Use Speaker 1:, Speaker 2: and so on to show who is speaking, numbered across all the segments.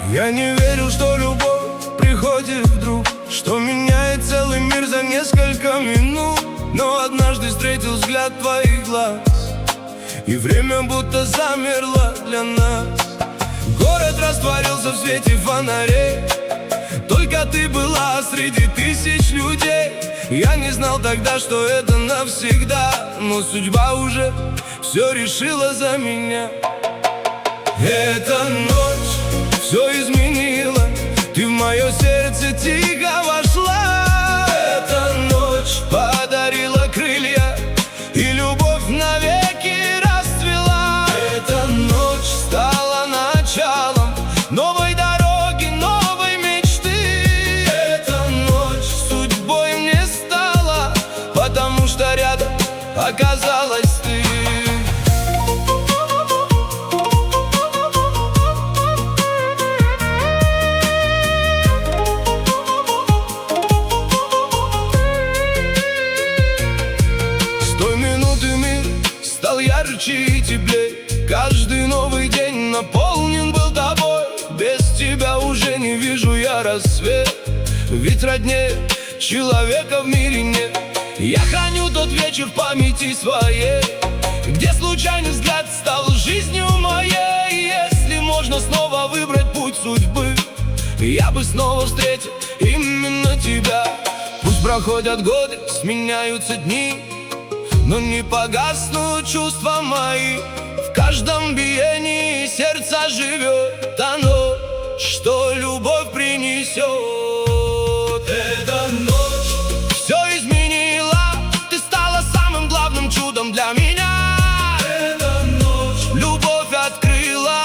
Speaker 1: Я не верил, что любовь приходит вдруг, что меняет целый мир за несколько минут. Но однажды встретил взгляд твоих глаз, и время будто замерло для нас. Город растворился в свете фонарей, только ты была среди тысяч людей. Я не знал тогда, что это навсегда, но судьба уже все решила за меня. Эта ночь все изменила, ты в мое сердце тихо вошла. Эта ночь подарила крылья, и любовь навеки расцвела. Эта ночь стала началом новой дороги, новой мечты. Эта ночь судьбой мне стала, потому что рядом оказалась ты. Стал ярче и теплей, каждый новый день наполнен был тобой. Без тебя уже не вижу я рассвет, ведь роднее человека в мире нет. Я храню тот вечер в памяти своей, где случайный взгляд стал жизнью моей. Если можно снова выбрать путь судьбы, я бы снова встретил именно тебя. Пусть проходят годы, сменяются дни, но не погаснут чувства мои. В каждом биении сердца живет оно, что любовь принесет. Эта ночь все изменила, ты стала самым главным чудом для меня. Эта ночь любовь открыла,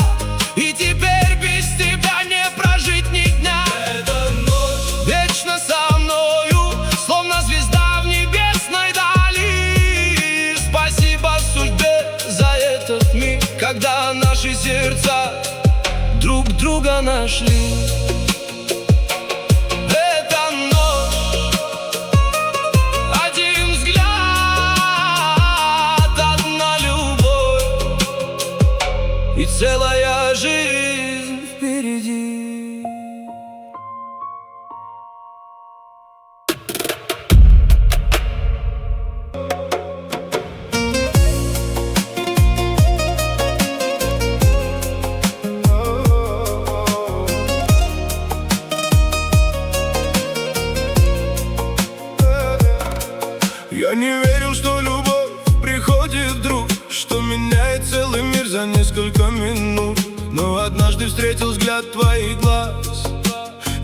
Speaker 1: и теперь без тебя не прожить ни дня. Эта ночь вечно со мною, словно звезда в небесной дали. Спасибо судьбе за этот миг, когда наши сердца друг друга нашли. Эта ночь, один взгляд, одна любовь, и целая жизнь впереди. Я не верил, что любовь приходит вдруг, что меняет целый мир за несколько минут. Но однажды встретил взгляд твоих глаз,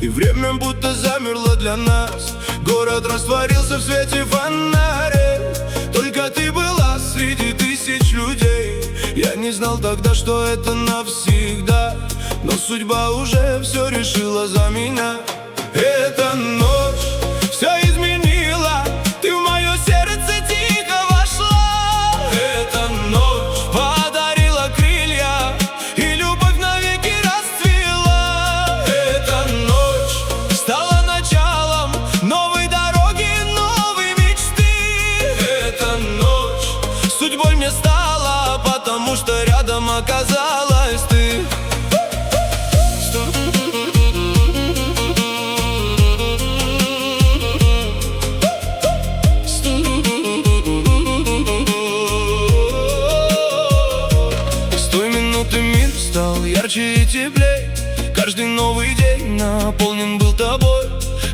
Speaker 1: и время будто замерло для нас. Город растворился в свете фонарей, только ты была среди тысяч людей. Я не знал тогда, что это навсегда, но судьба уже все решила за меня. Эта ночь все изменила, ты в мое сердце тихо вошла. Эта ночь подарила крылья, и любовь навеки расцвела. Эта ночь стала началом новой дороги, новой мечты. Эта ночь судьбой мне стала, потому что рядом оказалась ты. Мир стал ярче и теплей, каждый новый день наполнен был тобой.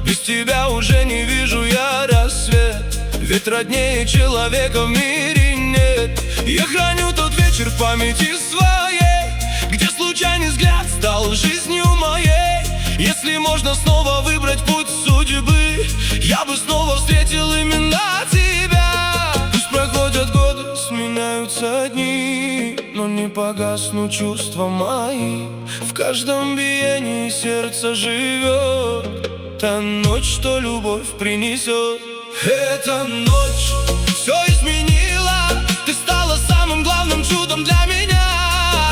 Speaker 1: Без тебя уже не вижу я рассвет, ведь роднее человека в мире нет. Я храню тот вечер в памяти своей, где случайный взгляд стал жизнью моей. Если можно снова выбрать путь судьбы, я бы снова встретил именно тебя. Пусть проходят годы, сменяются дни, но не погаснут чувства мои. В каждом биении сердца живет та ночь, что любовь принесет. Эта ночь все изменила, ты стала самым главным чудом для меня.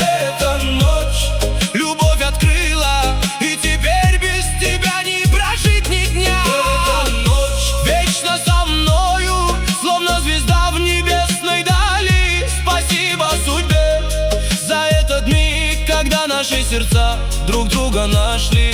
Speaker 1: Эта ночь любовь открыла, и теперь без тебя не прожить ни дня. Эта ночь вечно со мною, словно звезда в небесной дали. Спасибо судьбе за этот миг, когда наши сердца друг друга нашли.